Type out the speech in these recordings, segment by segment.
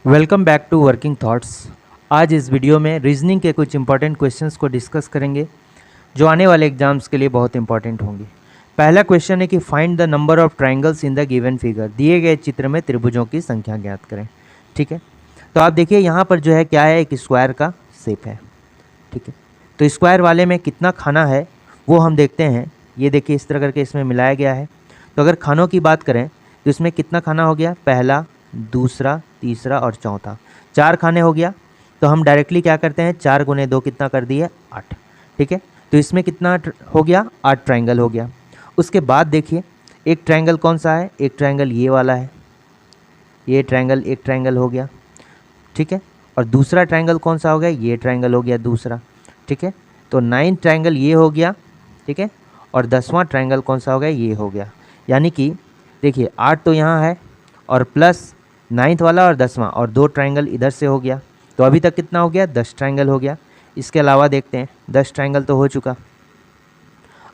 Welcome back to working thoughts. आज इस video में रीजनिंग के कुछ इंपॉर्टेंट क्वेश्चंस को डिस्कस करेंगे जो आने वाले एग्जाम्स के लिए बहुत इंपॉर्टेंट होंगे। पहला क्वेश्चन है कि find the number of triangles in the given figure. दिए गए चित्र में त्रिभुजों की संख्या ज्ञात करें। ठीक है, तो आप देखिए यहाँ पर जो है क्या है, एक स्क्वायर का शेप है। ठीक है, तो स्क्वायर वाले में कितना खाना है वो हम देखते हैं। ये देखिए इस तरह करके इसमें मिलाया गया है। तो अगर खानों की बात करें तो इसमें कितना खाना हो गया, पहला, दूसरा, तीसरा और चौथा, 4 खाने हो गया। तो हम डायरेक्टली क्या करते हैं, 4 गुने 2 कितना कर दिए, 8। ठीक है, तो इसमें कितना हो गया, 8 ट्रायंगल हो गया। उसके बाद देखिए एक ट्रायंगल कौन सा है, एक ट्रायंगल ये वाला है, ये ट्रायंगल एक ट्रायंगल हो गया। ठीक है, और दूसरा ट्रायंगल कौन सा हो गया, ये ट्रायंगल हो गया दूसरा। ठीक है, तो 9 ट्रायंगल ये हो गया। ठीक है, और 10वां ट्रायंगल कौन सा हो गया, ये हो गया। यानी कि देखिए 8 तो यहाँ है और प्लस 9th वाला और 10वां और 2 ट्रायंगल इधर से हो गया। तो अभी तक कितना हो गया, 10 ट्रायंगल हो गया। इसके अलावा देखते हैं 10 ट्रायंगल तो हो चुका।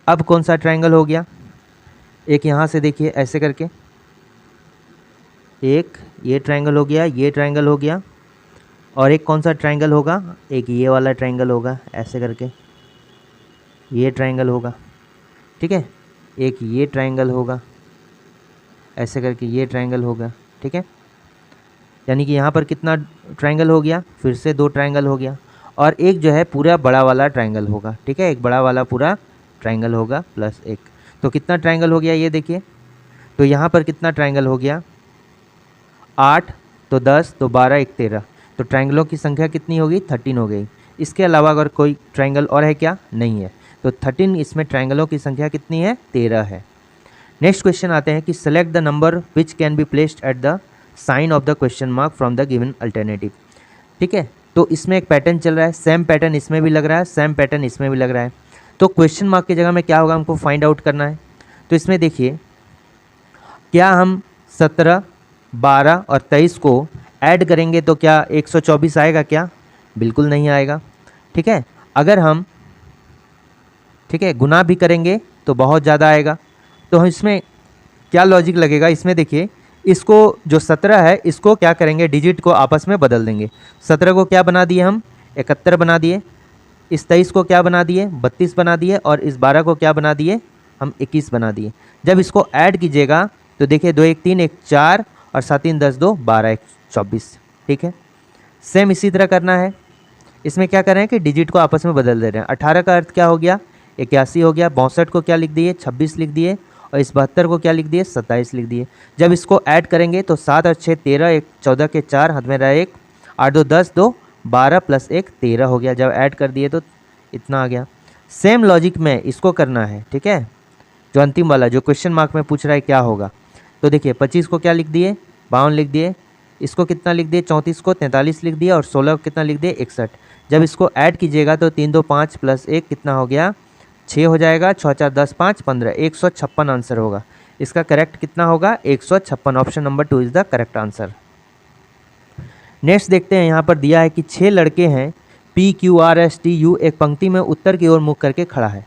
अब कौन सा ट्रायंगल हो गया, एक यहाँ से देखिए ऐसे करके एक ये ट्रायंगल हो गया, ये ट्रायंगल हो गया। और एक कौन सा ट्रायंगल होगा, एक ये वाला ट्रायंगल होगा ऐसे करके, ये ट्रायंगल होगा। ठीक है, एक ये ट्रायंगल होगा ऐसे करके, ये ट्रायंगल होगा। ठीक है, यानी कि यहाँ पर कितना ट्रायंगल हो गया, फिर से 2 ट्रायंगल हो गया। और एक जो है पूरा बड़ा वाला ट्रायंगल होगा। ठीक है, एक बड़ा वाला पूरा ट्रायंगल होगा प्लस एक। तो कितना ट्रायंगल हो गया ये देखिए। तो यहाँ पर कितना ट्रायंगल हो गया, 8, तो 10, तो 12, 1, 13। तो ट्रायंगलों की संख्या कितनी होगी, 13 हो गई। इसके अलावा अगर कोई ट्रायंगल और है क्या, नहीं है। तो 13, इसमें ट्रायंगलों की संख्या कितनी है, 13 है। नेक्स्ट क्वेश्चन आते हैं कि select the number which can be placed at the sign of the question mark from the given alternative. ठीक है, तो इसमें एक पैटर्न चल रहा है, सेम पैटर्न इसमें भी लग रहा है, सेम पैटर्न इसमें भी लग रहा है। तो क्वेश्चन मार्क की जगह में क्या होगा, हमको फाइंड आउट करना है। तो इसमें देखिए क्या हम 17, 12 और 23 को ऐड करेंगे तो क्या 124 आएगा क्या, बिल्कुल नहीं आएगा। ठीक है, अगर हम गुना भी करेंगे तो बहुत ज़्यादा आएगा। तो हम इसमें क्या लॉजिक लगेगा, इसमें देखिए इसको जो 17 है इसको क्या करेंगे, डिजिट को आपस में बदल देंगे। 17 को क्या बना दिए हम, 71 बना दिए। इस 23 को क्या बना दिए, 32 बना दिए। और इस 12 को क्या बना दिए, हम 21 बना दिए। जब इसको ऐड कीजिएगा तो देखिए 2 1 3 1 4 और 7 3 10 2 12 1 24। ठीक है, सेम इसी तरह करना है। इसमें क्या कर रहे हैं कि डिजिट को आपस में बदल दे रहे हैं। 18 का अर्थ क्या हो गया, 81 हो गया। 62 को क्या लिख दिए, 26 लिख दिए। और इस 72 को क्या लिख दिए, 27 लिख दिए। जब इसको ऐड करेंगे तो 7 और 6 13, 1 14 के 4, हाथ में रहा 1, 8 2 10, 2 12 प्लस 1 13 हो गया। जब ऐड कर दिए तो इतना आ गया। सेम लॉजिक में इसको करना है। ठीक है, जो अंतिम वाला जो क्वेश्चन मार्क में पूछ रहा है क्या होगा। तो देखिए 25 को क्या लिख दिए, 52 लिख दिए। इसको कितना लिख दिए, 34 को 43 लिख दिया। और 16 को कितना लिख दिए, 61। जब इसको ऐड कीजिएगा तो 3 2 5 प्लस 1 कितना हो गया, 6 हो जाएगा। 6 4 10 5 15, 156 आंसर होगा। इसका करेक्ट कितना होगा, 156। Option number 2 is the correct answer. Next देखते हैं, यहाँ पर दिया है कि 6 लड़के हैं, P Q R S T U, एक पंक्ति में उत्तर की ओर मुख करके खड़ा है।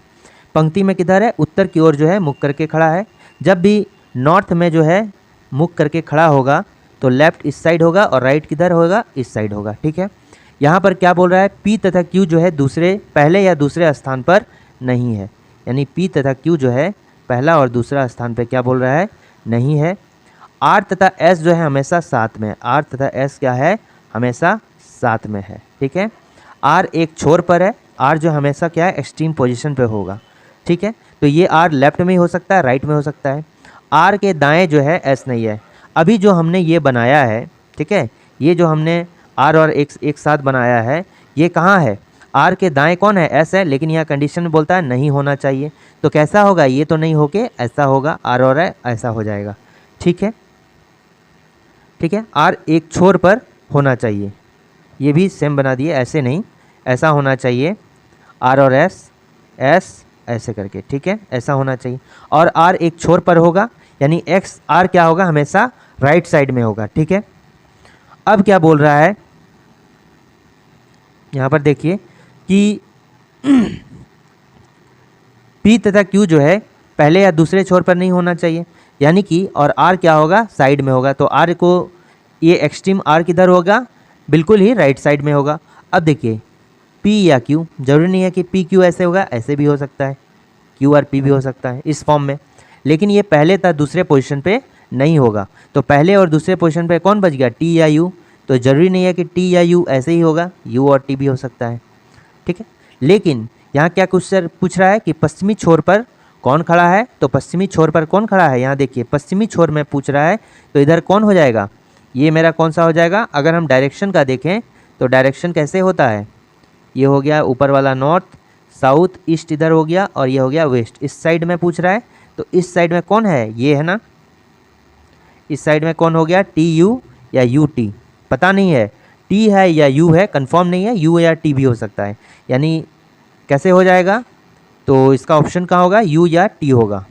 पंक्ति में किधर है, उत्तर की ओर जो है मुख करके खड़ा है। जब भी नॉर्थ में जो है मुख करके खड़ा होगा तो लेफ्ट इस साइड होगा और राइट किधर होगा, इस साइड होगा। ठीक है, यहाँ पर क्या बोल रहा है, P तथा Q जो है दूसरे, पहले या दूसरे स्थान पर नहीं है। यानी P तथा Q जो है पहला और दूसरा स्थान पर क्या बोल रहा है, नहीं है। R तथा S जो है हमेशा साथ में है। R तथा S क्या है, हमेशा साथ में है। ठीक है, R एक छोर पर है। R जो हमेशा क्या है, एक्सट्रीम पोजीशन पे होगा। ठीक है, तो ये R लेफ्ट में ही हो सकता है, राइट में हो सकता है। R के दाएं जो है S नहीं है। अभी जो हमने ये बनाया है, ठीक है, ये जो हमने R और एक साथ बनाया है, ये कहाँ है, R के दाएं कौन है, S है। लेकिन यह कंडीशन में बोलता है नहीं होना चाहिए। तो कैसा होगा, ये तो नहीं होके ऐसा होगा, R और ऐसा हो जाएगा। ठीक है, ठीक है, R एक छोर पर होना चाहिए। ये भी सेम बना दिए, ऐसे नहीं, ऐसा होना चाहिए। R और S ऐसे करके, ठीक है, ऐसा होना चाहिए। और R एक छोर पर होगा, यानी एक्स R क्या होगा, हमेशा राइट साइड में होगा। ठीक है, अब क्या बोल रहा है, यहाँ पर देखिए कि P तथा Q जो है पहले या दूसरे छोर पर नहीं होना चाहिए। यानी कि और R क्या होगा, साइड में होगा। तो R को ये एक्सट्रीम आर किधर होगा, बिल्कुल ही राइट साइड में होगा। अब देखिए पी या क्यू, जरूरी नहीं है कि पी क्यू ऐसे होगा, ऐसे भी हो सकता है, क्यू आर पी भी हो सकता है इस फॉर्म में, लेकिन ये पहले था दूसरे पोजीशन पे नहीं होगा। तो पहले और दूसरे पोजीशन पे कौन बच गया, टी या यू। तो ज़रूरी नहीं है कि टी या यू ऐसे ही होगा, यू और टी भी हो सकता है, ठीक है। लेकिन यहाँ क्या क्वेश्चन पूछ रहा है कि पश्चिमी छोर पर कौन खड़ा है, तो पश्चिमी छोर पर कौन खड़ा है, यहाँ देखिए पश्चिमी छोर में पूछ रहा है, तो इधर कौन हो जाएगा, ये मेरा कौन सा हो जाएगा। अगर हम डायरेक्शन का देखें तो डायरेक्शन कैसे होता है, ये हो गया ऊपर वाला नॉर्थ, साउथ, ईस्ट इधर हो गया, और ये हो गया वेस्ट। इस साइड में पूछ रहा है, तो इस साइड में कौन है, ये है ना, इस साइड में कौन हो गया, टी यू या यू टी, पता नहीं है टी है या यू है, कंफर्म नहीं है, यू या टी भी हो सकता है। यानी कैसे हो जाएगा, तो इसका ऑप्शन कहाँ होगा, यू या टी होगा।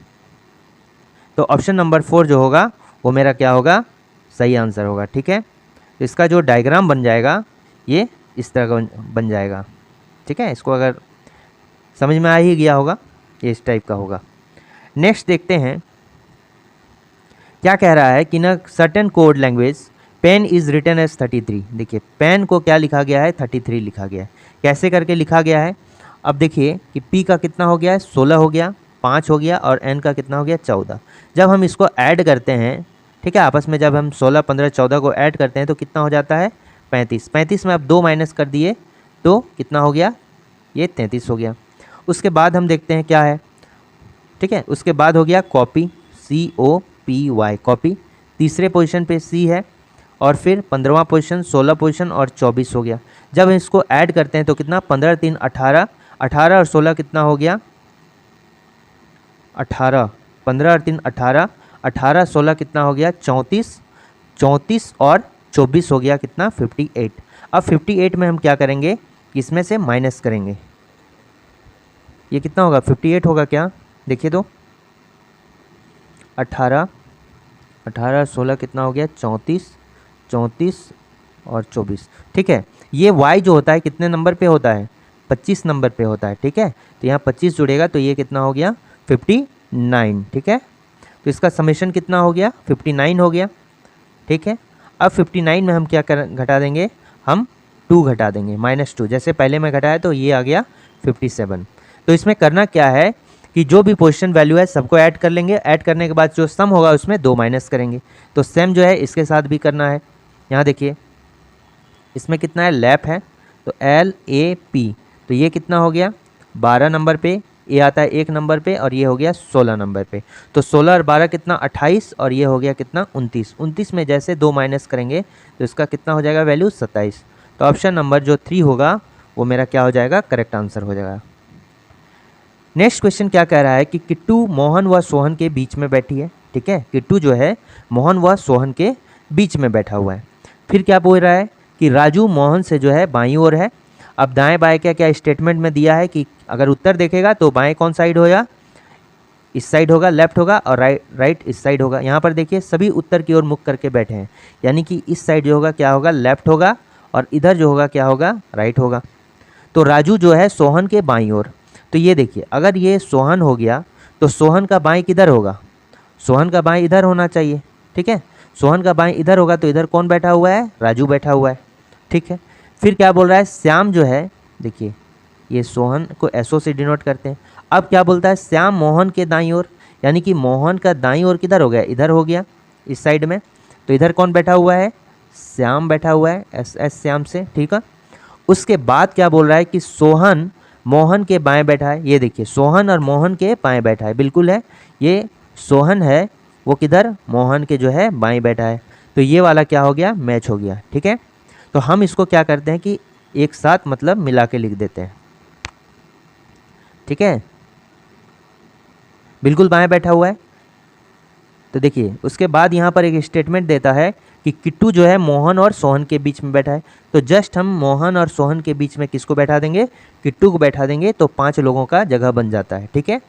तो ऑप्शन नंबर 4 जो होगा वो मेरा क्या होगा, सही आंसर होगा, ठीक है। तो इसका जो डायग्राम बन जाएगा ये इस तरह का बन जाएगा, ठीक है। इसको अगर समझ में आ ही गया होगा, ये इस टाइप का होगा। नेक्स्ट देखते हैं क्या कह रहा है कि न certain code language pen is written as 33। देखिए पेन को क्या लिखा गया है, 33 लिखा गया है। कैसे करके लिखा गया है, अब देखिए कि P का कितना हो गया है, 16 हो गया, 5 हो गया, और N का कितना हो गया, 14। जब हम इसको ऐड करते हैं, ठीक है, आपस में जब हम 16, 15, 14 को ऐड करते हैं तो कितना हो जाता है, 35। 35 में आप 2 माइनस कर दिए तो कितना हो गया, ये 33 हो गया। उसके बाद हम देखते हैं क्या है, ठीक है, उसके बाद हो गया कॉपी, COPY कॉपी, तीसरे पोजीशन पे C है, और फिर 15वां पोजीशन, 16 पोजीशन और 24 हो गया। जब हम इसको ऐड करते हैं तो कितना, 15, 3, 18, 18 और 16 कितना हो गया, 18, 15 और 3 18, 18, 16 कितना हो गया, 34, 34 और 24 हो गया कितना, 58। अब 58 में हम क्या करेंगे, इसमें से माइनस करेंगे, ये कितना होगा, 58 होगा क्या, देखिए तो 18, 18, 16 कितना हो गया, 34, 34 और 24, ठीक है। ये y जो होता है कितने नंबर पे होता है, 25 नंबर पे होता है, ठीक है। तो यहाँ 25 जुड़ेगा तो ये कितना हो गया, 59, ठीक है। तो इसका समेशन कितना हो गया, 59 हो गया, ठीक है। अब 59 में हम क्या घटा देंगे, हम 2 घटा देंगे, -2, जैसे पहले में घटाया तो ये आ गया 57। तो इसमें करना क्या है कि जो भी पोजीशन वैल्यू है सबको ऐड कर लेंगे, ऐड करने के बाद जो सम होगा उसमें 2 माइनस करेंगे। तो सेम जो है इसके साथ भी करना है। यहाँ देखिए इसमें कितना है, लैप है, तो LAP, तो ये कितना हो गया, 12 नंबर पे, ये आता है 1 नंबर पे, और ये हो गया 16 नंबर पे। तो 16 और 12 कितना, 28, और ये हो गया कितना, 29। 29 में जैसे 2 माइनस करेंगे तो इसका कितना हो जाएगा वैल्यू, 27। तो ऑप्शन नंबर जो 3 होगा वो मेरा क्या हो जाएगा, करेक्ट आंसर हो जाएगा। नेक्स्ट क्वेश्चन क्या कह रहा है कि किट्टू मोहन व सोहन के बीच में बैठी है, ठीक है। किट्टू जो है मोहन व सोहन के बीच में बैठा हुआ है। फिर क्या बोल रहा है कि राजू मोहन से जो है बाईं ओर है। अब दाएं बाएं क्या क्या स्टेटमेंट में दिया है कि अगर उत्तर देखेगा तो बाएं कौन साइड होगा, इस साइड होगा, लेफ्ट होगा, और राइट इस साइड होगा। यहाँ पर देखिए सभी उत्तर की ओर मुख करके बैठे हैं, यानी कि इस साइड जो होगा क्या होगा, लेफ्ट होगा, और इधर जो होगा क्या होगा, राइट होगा। तो राजू जो है सोहन के बाईं ओर। तो ये देखिए अगर ये सोहन हो गया तो सोहन का बाएं किधर होगा, सोहन का बाएं इधर होना चाहिए, ठीक है। सोहन का बाएं इधर होगा तो इधर कौन बैठा हुआ है, राजू बैठा हुआ है, ठीक है। फिर क्या बोल रहा है, श्याम जो है, देखिए ये सोहन को SO से डिनोट करते हैं। अब क्या बोलता है, श्याम मोहन के दाईं ओर, यानी कि मोहन का दाईं ओर किधर हो गया, इधर हो गया, इस साइड में। तो इधर कौन बैठा हुआ है, श्याम बैठा हुआ है, SS श्याम से, ठीक है। उसके बाद क्या बोल रहा है कि सोहन मोहन के बाएं बैठा है। ये देखिए सोहन और मोहन के बाएं बैठा है, बिल्कुल है, ये सोहन है वो किधर, मोहन के जो है बाएं बैठा है। तो ये वाला क्या हो गया, मैच हो गया, ठीक है। तो हम इसको क्या करते हैं कि एक साथ मतलब मिला के लिख देते हैं, ठीक है। बिल्कुल बाएं बैठा हुआ है। तो देखिए उसके बाद यहाँ पर एक स्टेटमेंट देता है कि किट्टू जो है मोहन और सोहन के बीच में बैठा है। तो जस्ट हम मोहन और सोहन के बीच में किसको बैठा देंगे, किट्टू को बैठा देंगे, तो 5 लोगों का जगह बन जाता है, ठीक है।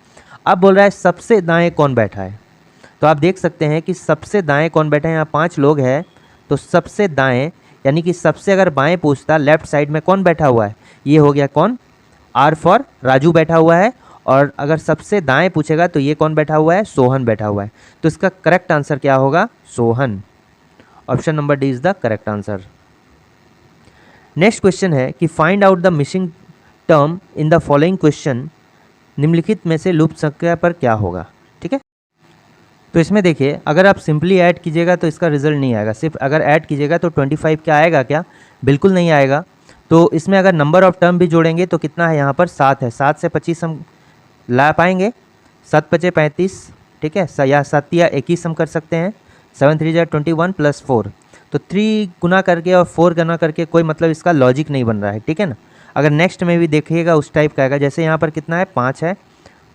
अब बोल रहा है सबसे दाएं कौन बैठा है। तो आप देख सकते हैं कि सबसे दाएं कौन बैठा है, यहाँ 5 लोग हैं, तो सबसे दाएं यानी कि सबसे अगर बाएं पूछता, लेफ्ट साइड में कौन बैठा हुआ है, ये हो गया कौन, R फॉर राजू बैठा हुआ है। और अगर सबसे दाएं पूछेगा तो ये कौन बैठा हुआ है, सोहन बैठा हुआ है। तो इसका करेक्ट आंसर क्या होगा, Sohan. Option number D is the correct answer. Next question है कि find out the missing term in the following question, निम्नलिखित में से लुप्त संख्या पर क्या होगा। ठीक है, तो इसमें देखिए अगर आप सिंपली ऐड कीजिएगा तो इसका रिजल्ट नहीं आएगा, सिर्फ अगर ऐड कीजिएगा तो 25 क्या आएगा क्या, बिल्कुल नहीं आएगा। तो इसमें अगर नंबर ऑफ टर्म भी जोड़ेंगे तो कितना है, यहाँ पर 7 है, 7 से 25 हम ला पाएंगे, 7 पचे 35, ठीक है, या 7 या 21 हम कर सकते हैं, 7 3 जा 21 प्लस 4, तो 3 गुना करके और 4 गुना करके कोई मतलब इसका लॉजिक नहीं बन रहा है। ठीक है ना, अगर नेक्स्ट में भी देखिएगा उस टाइप का आएगा, जैसे यहाँ पर कितना है 5 है,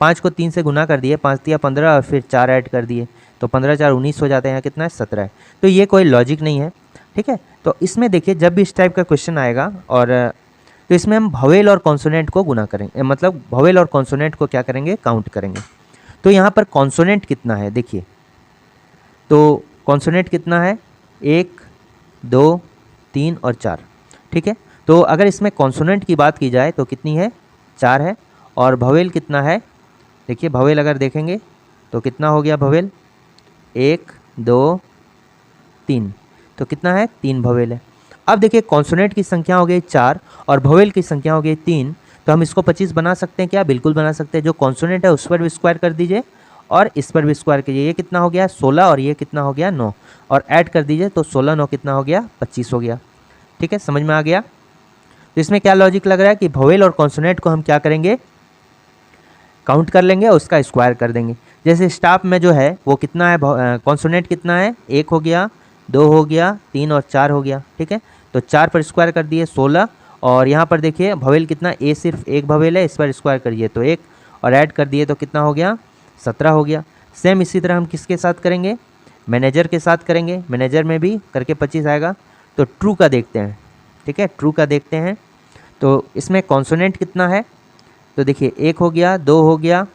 5 को 3 से गुना कर दिए, 5 दिया 15 और फिर 4 ऐड कर दिए तो 15 4 19 हो जाते हैं, यहाँ कितना है 17 है, तो ये कोई लॉजिक नहीं है। ठीक है, तो इसमें देखिए जब भी इस टाइप का क्वेश्चन आएगा और तो इसमें हम भवेल और कॉन्सोनेंट को गुना करेंगे, मतलब भवेल और कॉन्सोनेंट को क्या करेंगे, काउंट करेंगे। तो यहाँ पर कॉन्सोनेंट कितना है देखिए, तो कॉन्सोनेंट कितना है 1 2 3 और 4। ठीक है, तो अगर इसमें कॉन्सोनेंट की बात की जाए तो कितनी है, 4 है, और भवेल कितना है, देखिए भवेल अगर देखेंगे तो कितना हो गया भवेल, 1 2 3, तो कितना है 3 भवेल है। अब देखिए कॉन्सोनेंट की संख्या हो गई 4 और भवेल की संख्या हो गई 3, तो हम इसको 25 बना सकते हैं क्या, बिल्कुल बना सकते हैं। जो कॉन्सोनेंट है उस पर भी स्क्वायर कर दीजिए और इस पर भी स्क्वायर कीजिए, ये कितना हो गया 16 और ये कितना हो गया 9, और ऐड कर दीजिए तो 16 9 कितना हो गया 25 हो गया। ठीक है, समझ में आ गया। तो इसमें क्या लॉजिक लग रहा है कि भवेल और कॉन्सोनेंट को हम क्या करेंगे, काउंट कर लेंगे और उसका स्क्वायर कर देंगे। जैसे स्टाफ में जो है वो कितना है, कॉन्सोनेंट कितना है, 1 हो गया, 2 हो गया, 3 और 4 हो गया। ठीक है, तो 4 पर स्क्वायर कर दिए 16, और यहाँ पर देखिए भवेल कितना, ए सिर्फ एक भवेल है, इस पर स्क्वायर करिए तो 1 और ऐड कर दिए तो कितना हो गया 17 हो गया। सेम इसी तरह हम किसके साथ करेंगे, मैनेजर के साथ करेंगे, मैनेजर में भी करके 25 आएगा। तो ट्रू का देखते हैं, ठीक है, ट्रू का देखते हैं। तो इसमें कॉन्सोनेंट कितना है, तो देखिए 1 हो गया, 2 हो गया,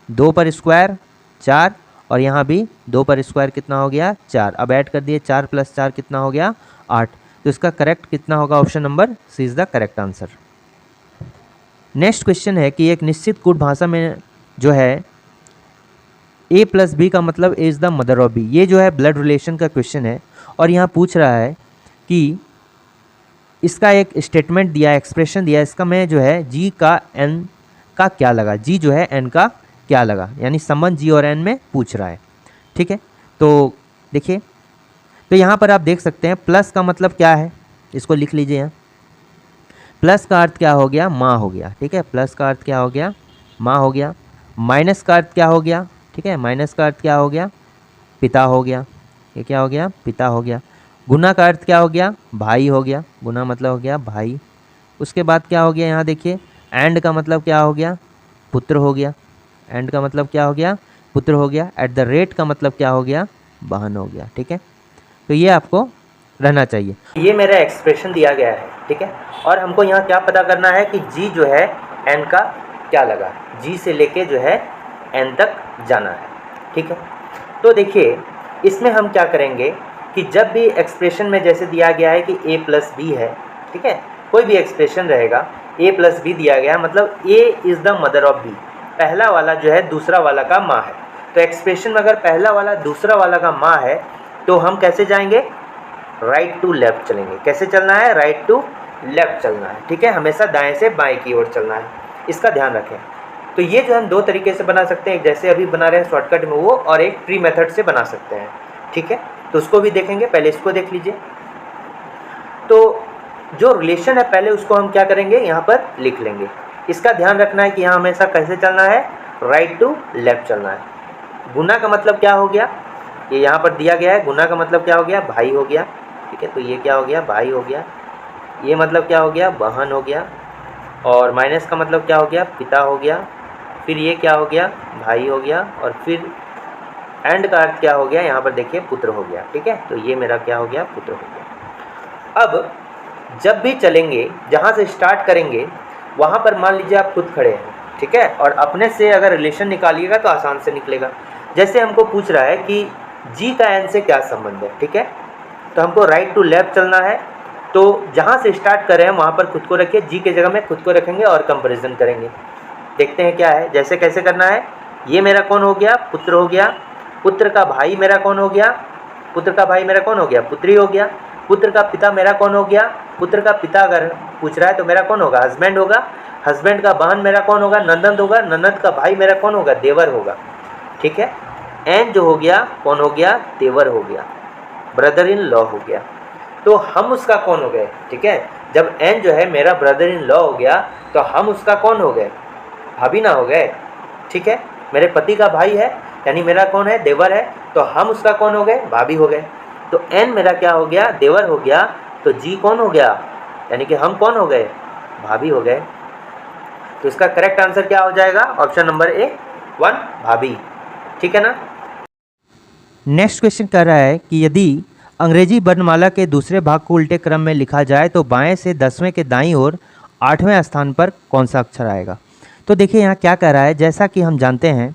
2 पर स्क्वायर 4, और यहाँ भी 2 पर स्क्वायर कितना हो गया 4, अब ऐड कर दिए 4 + 4 कितना हो गया 8। तो इसका करेक्ट कितना होगा, option number C is the correct answer. Next question है कि एक निश्चित कूट भाषा में जो है a + b का मतलब a is the mother of b, ये जो है ब्लड रिलेशन का क्वेश्चन है, और यहाँ पूछ रहा है कि इसका एक स्टेटमेंट दिया, एक्सप्रेशन दिया, इसका मैं जो है g का n का क्या लगा, g जो है n का क्या लगा, यानी संबंध g और n में पूछ रहा है। ठीक है, तो देखिए, तो यहाँ पर आप देख सकते हैं प्लस का मतलब क्या है, इसको लिख लीजिए यहाँ। प्लस का अर्थ क्या हो गया, माँ हो गया। ठीक है, प्लस का अर्थ क्या हो गया, माँ हो गया। माइनस का अर्थ क्या हो गया, ठीक है, माइनस का अर्थ क्या हो गया, पिता हो गया। ये क्या हो गया, पिता हो गया। गुना का अर्थ क्या हो गया, भाई हो गया, गुना मतलब हो गया भाई। उसके बाद क्या हो गया, यहाँ देखिए एंड का मतलब क्या हो गया, पुत्र हो गया। एंड का मतलब क्या हो गया, पुत्र हो गया। एट द रेट का मतलब क्या हो गया, बहन हो गया। ठीक है, तो ये आपको रहना चाहिए। ये मेरा एक्सप्रेशन दिया गया है, ठीक है, और हमको यहाँ क्या पता करना है कि जी जो है एन का क्या लगा, जी से लेके जो है एन तक जाना है। ठीक है, तो देखिए इसमें हम क्या करेंगे कि जब भी एक्सप्रेशन में जैसे दिया गया है कि a + b है, ठीक है, कोई भी एक्सप्रेशन रहेगा a + b दिया गया, मतलब a is the mother of b, पहला वाला जो है दूसरा वाला का माँ है। तो एक्सप्रेशन में अगर पहला वाला दूसरा वाला का माँ है तो हम कैसे जाएंगे, राइट टू लेफ्ट चलेंगे। कैसे चलना है, राइट टू लेफ्ट चलना है। ठीक है, हमेशा दाएं से बाएं की ओर चलना है, इसका ध्यान रखें। तो ये जो हम दो तरीके से बना सकते हैं, एक जैसे अभी बना रहे हैं शॉर्टकट में वो, और एक ट्री मेथड से बना सकते हैं। ठीक है, तो उसको भी देखेंगे, पहले इसको देख लीजिए। तो जो रिलेशन है पहले उसको हम क्या करेंगे, यहाँ पर लिख लेंगे। इसका ध्यान रखना है कि यहाँ हमेशा कैसे चलना है, राइट टू लेफ्ट चलना है। गुना का मतलब क्या हो गया, ये यहाँ पर दिया गया है, गुना का मतलब क्या हो गया, भाई हो गया। ठीक है, तो ये क्या हो गया, भाई हो गया। ये मतलब क्या हो गया, बहन हो गया। और माइनस का मतलब क्या हो गया, पिता हो गया। फिर ये क्या हो गया, भाई हो गया। और फिर एंड का अर्थ क्या हो गया, यहाँ पर देखिए पुत्र हो गया। ठीक है, तो ये मेरा क्या हो गया, पुत्र हो गया। अब जब भी चलेंगे, जहाँ से स्टार्ट करेंगे वहाँ पर मान लीजिए आप खुद खड़े हैं, ठीक है, और अपने से अगर रिलेशन निकालिएगा तो आसान से निकलेगा। जैसे हमको पूछ रहा है कि जी का एन से क्या संबंध है, ठीक है, तो हमको राइट टू लेफ्ट चलना है। तो जहाँ से स्टार्ट कर रहे हैं वहाँ पर खुद को रखिए, जी के जगह में खुद को रखेंगे और कंपैरिजन करेंगे। देखते हैं क्या है, जैसे कैसे करना है। ये मेरा कौन हो गया, पुत्र हो गया। पुत्र का भाई मेरा कौन हो गया, पुत्र का भाई मेरा कौन हो गया, पुत्री हो गया। पुत्र का पिता मेरा कौन हो गया, पुत्र का पिता अगर पूछ रहा है तो मेरा कौन होगा, हस्बैंड होगा। हस्बैंड का बहन मेरा कौन होगा, ननंद होगा। ननंद का भाई मेरा कौन होगा, देवर होगा। ठीक है, एन जो हो गया कौन हो गया, देवर हो गया, ब्रदर इन लॉ हो गया। तो हम उसका कौन हो गए। ठीक है, जब एन जो है मेरा ब्रदर इन लॉ हो गया तो हम उसका कौन हो गए, भाभी ना हो गए। ठीक है, मेरे पति का भाई है यानी मेरा कौन है, देवर है, तो हम उसका कौन हो गए, भाभी हो गए। तो एन मेरा क्या हो गया, देवर हो गया। तो जी कौन हो गया, यानी कि हम कौन हो गए, भाभी हो गए। तो इसका करेक्ट आंसर क्या हो जाएगा, ऑप्शन नंबर ए 1 भाभी। ठीक है ना। नेक्स्ट क्वेश्चन कह रहा है कि यदि अंग्रेजी वर्णमाला के दूसरे भाग को उल्टे क्रम में लिखा जाए तो बाएं से 10वें के दाईं ओर 8वें स्थान पर कौन सा अक्षर आएगा। तो देखिए यहाँ क्या कह रहा है, जैसा कि हम जानते हैं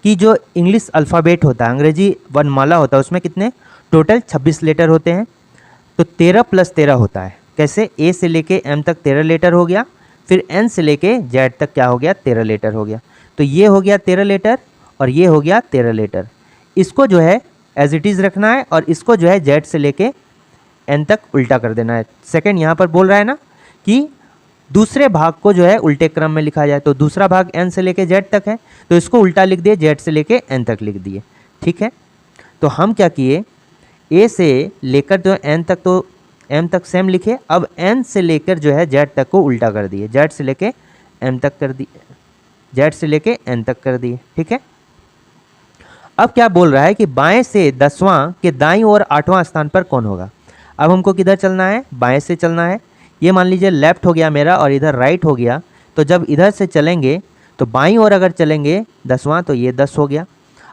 कि जो इंग्लिश अल्फ़ाबेट होता है, अंग्रेजी वर्णमाला होता है, उसमें कितने टोटल 26 लेटर होते हैं। तो 13 + 13 होता है। कैसे, ए से लेके एम तक 13 लेटर हो गया, फिर एन से लेके जेड तक क्या हो गया, 13 लेटर हो गया। तो ये हो गया 13 लेटर और ये हो गया 13 लेटर। इसको जो है एज इट इज़ रखना है और इसको जो है जेड से लेके एन तक उल्टा कर देना है। सेकंड यहाँ पर बोल रहा है ना कि दूसरे भाग को जो है उल्टे क्रम में लिखा जाए, तो दूसरा भाग एन से लेके जेड तक है तो इसको उल्टा लिख दिए, जेड से लेके एन तक लिख दिए। ठीक है, तो हम क्या किए, ए से लेकर जो एन तक तो एम तक सेम लिखे, अब एन से लेकर जो है जेड तक को उल्टा कर दिए, जेड से लेके एम तक कर दिए, जेड से लेके एन तक कर दिए। ठीक है, अब क्या बोल रहा है कि बाएं से 10वां के दाईं ओर 8वां स्थान पर कौन होगा। अब हमको किधर चलना है, बाएं से चलना है। ये मान लीजिए लेफ्ट हो गया मेरा और इधर राइट हो गया, तो जब इधर से चलेंगे तो बाईं ओर अगर चलेंगे 10वां तो ये 10 हो गया।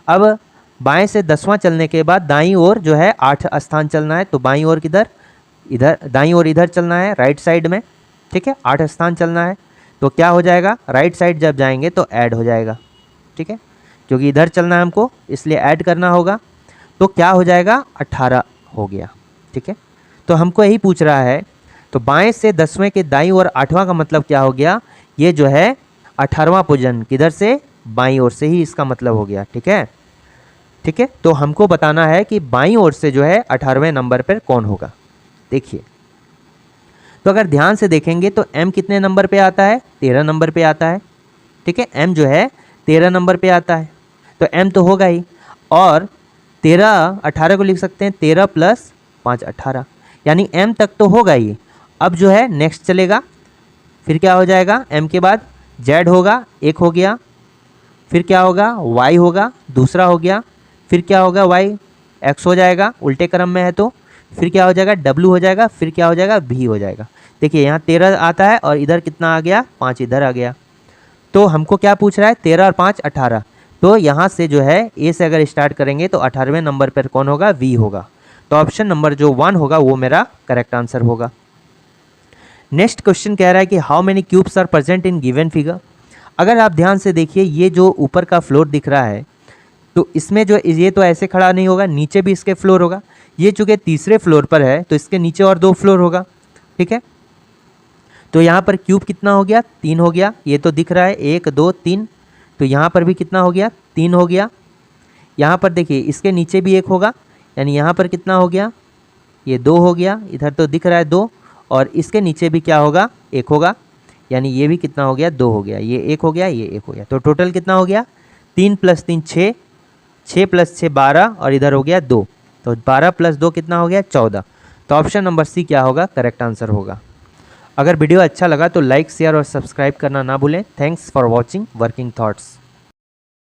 अब बाएं से 10वां चलने के बाद दाईं ओर जो है 8 स्थान चलना है, तो बाईं ओर किधर, इधर दाईं ओर इधर चलना है राइट साइड में। ठीक है, 8 स्थान चलना है, तो क्या हो जाएगा, राइट साइड जब जाएंगे तो ऐड हो जाएगा। ठीक है, क्योंकि इधर चलना है हमको इसलिए ऐड करना होगा, तो क्या हो जाएगा, 18 हो गया। ठीक है, तो हमको यही पूछ रहा है, तो बाएं से 10वें के दाईं ओर 8वां का मतलब क्या हो गया, ये जो है 18वां पोजीशन किधर से, बाईं ओर से ही इसका मतलब हो गया। ठीक है, ठीक है, तो हमको बताना है कि बाईं ओर से जो है 18वें नंबर पर कौन होगा। देखिए, तो अगर ध्यान से देखेंगे तो m कितने नंबर पे आता है, 13 नंबर पे आता है। ठीक है, m जो है 13 नंबर पे आता है, तो m तो होगा ही। और 13 18 को लिख सकते हैं 13 + 5 18, यानी m तक तो होगा ही। अब जो है नेक्स्ट चलेगा, फिर क्या हो जाएगा, m के बाद z होगा, एक हो गया, फिर क्या होगा, y होगा, दूसरा हो गया, फिर क्या होगा, y x हो जाएगा उल्टे क्रम में है तो, फिर क्या हो जाएगा, w हो जाएगा, फिर क्या हो जाएगा, v हो जाएगा। देखिए यहाँ 13 आता है और इधर कितना आ गया, 5 इधर आ गया। तो हमको क्या पूछ रहा है, 13 और 5 18, तो यहाँ से जो है ए से अगर स्टार्ट करेंगे तो 18वें नंबर पर कौन होगा, v होगा। तो ऑप्शन नंबर जो 1 होगा वो मेरा करेक्ट आंसर होगा। नेक्स्ट क्वेश्चन कह रहा है कि how many cubes are present in given figure. अगर आप ध्यान से देखिए, ये जो ऊपर का फ्लोर दिख रहा है तो इसमें जो ये तो ऐसे खड़ा नहीं होगा, नीचे भी इसके फ्लोर होगा। ये चूँकि तीसरे फ्लोर पर है तो इसके नीचे और 2 फ्लोर होगा। ठीक है, तो यहाँ पर क्यूब कितना हो गया, 3 हो गया। ये तो दिख रहा है 1 2 3, तो यहाँ पर भी कितना हो गया, 3 हो गया। यहाँ पर देखिए इसके नीचे भी 1 होगा, यानी यहाँ पर कितना हो गया, ये 2 हो गया। इधर तो दिख रहा है 2, और इसके नीचे भी क्या होगा, 1 होगा, यानी ये भी कितना हो गया, 2 हो गया। ये 1 हो गया, ये 1 हो गया, तो टोटल कितना हो गया, 3 + 3 6, 6 + 6 12, और इधर हो गया 2, तो 12 + 2 कितना हो गया, 14। तो ऑप्शन नंबर सी क्या होगा, करेक्ट आंसर होगा। अगर वीडियो अच्छा लगा तो लाइक शेयर और सब्सक्राइब करना ना भूलें। Thanks for watching working thoughts.